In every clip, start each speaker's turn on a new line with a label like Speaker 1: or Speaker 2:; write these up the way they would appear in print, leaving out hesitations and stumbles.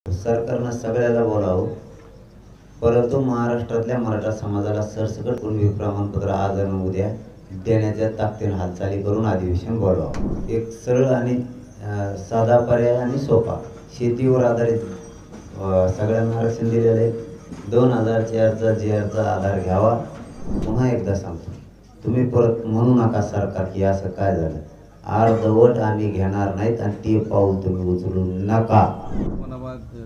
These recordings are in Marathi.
Speaker 1: सरकारनं सगळ्याला बोलावं, परंतु महाराष्ट्रातल्या मराठा समाजाला सरसकट कुणबी प्रमाणपत्र आज आणि उद्या देण्याच्या ताकदीने हालचाली करून अधिवेशन बोलवावं. एक सरळ आणि साधा पर्याय आणि सोपा शेतीवर आधारित सगळ्यांना आरक्षण दिलेले 2004चा JRचा आधार घ्यावा. पुन्हा एकदा सांगतो, तुम्ही परत म्हणू नका सरकार की असं काय झालं. अर्धवट आम्ही घेणार नाहीत आणि ते पाऊल तुम्ही उचलू नका.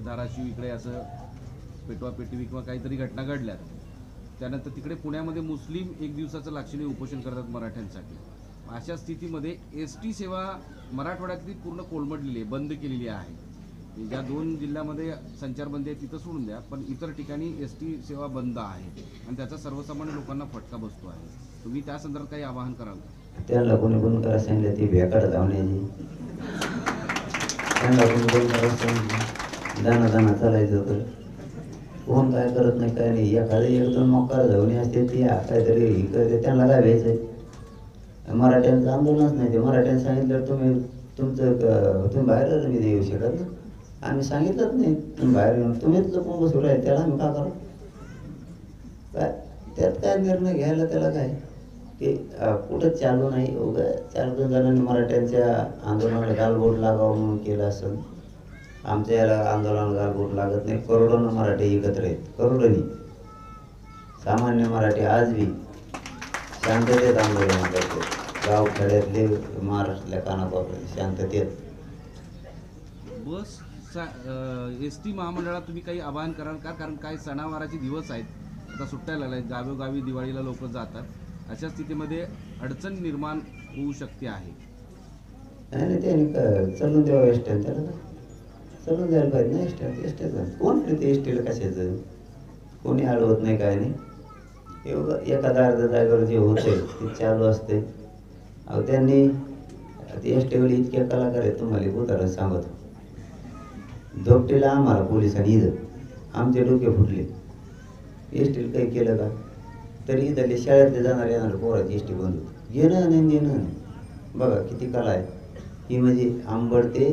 Speaker 2: धाराशिव इकडे असं पेटवा पेटवी किंवा काहीतरी घटना घडल्या, त्यानंतर तिकडे पुण्यामध्ये मुस्लिम एक दिवसाचं लाक्षणिक उपोषण करतात मराठ्यांसाठी. अशा स्थितीमध्ये ST सेवा मराठवाड्यातली पूर्ण कोलमडलेली आहे, बंद केलेली आहे. ज्या 2 जिल्ह्यामध्ये संचारबंदी आहे तिथं सोडून द्या, पण इतर ठिकाणी ST सेवा बंद आहे आणि त्याचा सर्वसामान्य लोकांना फटका बसतो आहे. तुम्ही त्या संदर्भात काही आवाहन कराल?
Speaker 1: त्यांना कोणी कोण करा सांगितलं ती भेकाड धावण्याची, त्यांना कोणी कोण करा सांगितलं दाना चालायचं होतं. कोण काय करत नाही, काय नाही. एखादं 1-2 मोकार धावणी असते ती काहीतरी ही करते, त्यांना काय व्हायचं. मराठ्यांचं आंदोलनच नाही. ते मराठ्यांनी सांगितलं तुम्ही बाहेर मी येऊ शकत ना. आम्ही सांगितलंच नाही तुम्ही बाहेर येऊन तुम्हीच लोक बसू राहिले, त्याला आम्ही का करू? काय त्यात काय निर्णय घ्यायला त्याला काय ते कुठं चालू नाही. उगा 4-2 जणांनी मराठ्यांच्या आंदोलनाला गालबोट लागावं म्हणून केलं असेल. आमच्या याला आंदोलनाला गालबोट लागत नाही. करोडोनं मराठी एकत्र आहेत, करोडोनी. सामान्य मराठी आज बी शांततेत आंदोलन करते. गावखेड्यातले महाराष्ट्रातल्या कानाकोपऱ्यात शांततेत.
Speaker 2: बस ST महामंडळात तुम्ही काही आवाहन कराल का? कारण काय सणावाराचे दिवस आहेत, आता सुट्ट्या लागल्या आहेत, गावोगावी दिवाळीला लोक जातात. अशा स्थितीमध्ये अडचण निर्माण होऊ शकते आहे.
Speaker 1: नाही त्याने चलून द्यावं एसट्याला, त्याला चलून द्यायला पाहिजे ना. एसट्याचं कोण ते एसटीला कशाचं कोणी अडवत नाही, काय नाही. एवढं एखादा अर्ध्या जागेवर जे होते ते चालू असते. अहो त्यांनी ते एसटीकडे इतके कलाकार आहेत, तुम्हाला उदाहरण सांगतो. धोपटीला आम्हाला पोलिसांनी इथं आमचे डोके फुटले. एसटीला काही केलं का? तरी इथले शाळेतले येणार पोराची एसटी बंद होती. घेणं नाही देणं. बघा किती कला आहे ही. म्हणजे आंबड ते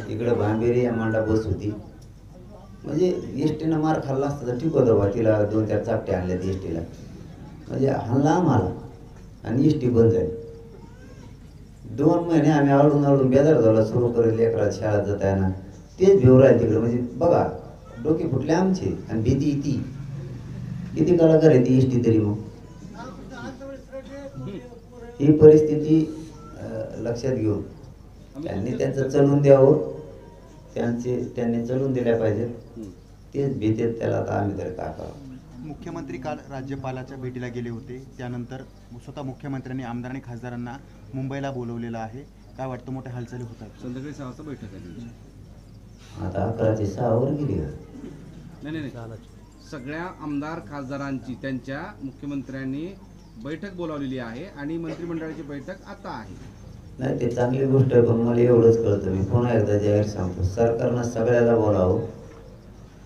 Speaker 1: इकडं भांबेरी या मांडा बस होती. म्हणजे एसटीनं मार खाल्ला असता तर ठीक होतं बा. तिला 2-4 चापटे आणल्यात एसटीला. म्हणजे हल्ला आम्हाला आणि एसटी बंद झाली. 2 महिने आम्ही आवडून बेजार झाला. सुरू करेल लेकरात शाळेत जाता येणार तेच भिव राहील तिकडं. म्हणजे बघा डोके फुटले आमचे आणि भीती ती किती कलाकार आहे ती एसटी. तरी मग ही परिस्थिती लक्षात घेऊन त्यांनी त्यांचं चलून द्यावं. त्यांनी चलून दिल्या पाहिजे. तेच भीतेत त्याला आता आम्ही तरी काय करावं.
Speaker 3: मुख्यमंत्री काल राज्यपालाच्या भेटीला गेले होते, त्यानंतर स्वतः मुख्यमंत्र्यांनी आमदार आणि खासदारांना मुंबईला बोलवलेलं आहे. काय वाटतं, मोठ्या हालचाली होत आहेत?
Speaker 2: संध्याकाळी 6 वाजता बैठक आहे.
Speaker 1: आता 11ची 6 वर गेली.
Speaker 2: नाही सगळ्या आमदार खासदारांची त्यांच्या मुख्यमंत्र्यांनी बैठक बोलावलेली आहे आणि मंत्रिमंडळाची बैठक आता आहे.
Speaker 1: नाही ते चांगली गोष्ट आहे, पण मला एवढंच कळतं. मी पुन्हा एकदा जाहीर सांगतो, सरकारनं सगळ्याला बोलावं,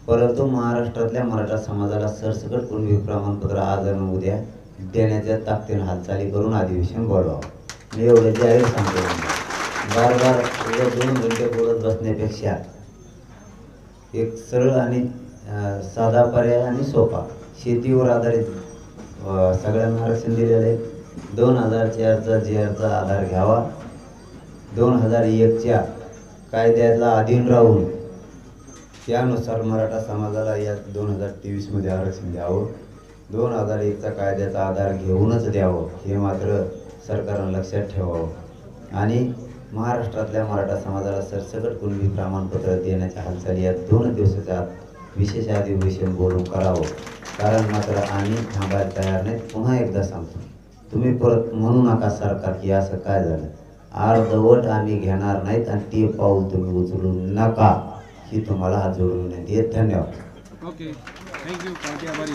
Speaker 1: परंतु महाराष्ट्रातल्या मराठा समाजाला सरसकट कुणबी प्रमाणपत्र आज आणि उद्या देण्याच्या ताकदीने हालचाली करून अधिवेशन बोलवावं. मी एवढं जाहीर सांगतो. बार 2 घंटे बोलत बसण्यापेक्षा एक सरळ आणि साधा पर्याय आणि सोपा शेतीवर आधारित सगळ्यांना आरक्षण दिलेले 2004चा JRचा आधार घ्यावा. 2001च्या कायद्याला अधीन राहून त्यानुसार मराठा समाजाला या 2023मध्ये आरक्षण द्यावं. 2001चा कायद्याचा आधार घेऊनच द्यावं हे मात्र सरकारनं लक्षात ठेवावं. आणि महाराष्ट्रातल्या मराठा समाजाला सरसकट कुणबी प्रमाणपत्र देण्याच्या हालचाली या 2 दिवसाच्या आत विशेष अधिवेशन बोलून करावं. कारण मात्र आम्ही थांबायला तयार नाही. पुन्हा एकदा सांगतो, तुम्ही परत म्हणू नका सरकार की असं काय झालं. अर्धवट आम्ही घेणार नाहीत आणि ते पाऊल तुम्ही उचलू नका ही तुम्हाला हात जोडून विनंती आहे. धन्यवाद.
Speaker 2: Okay, thank you. आभारी.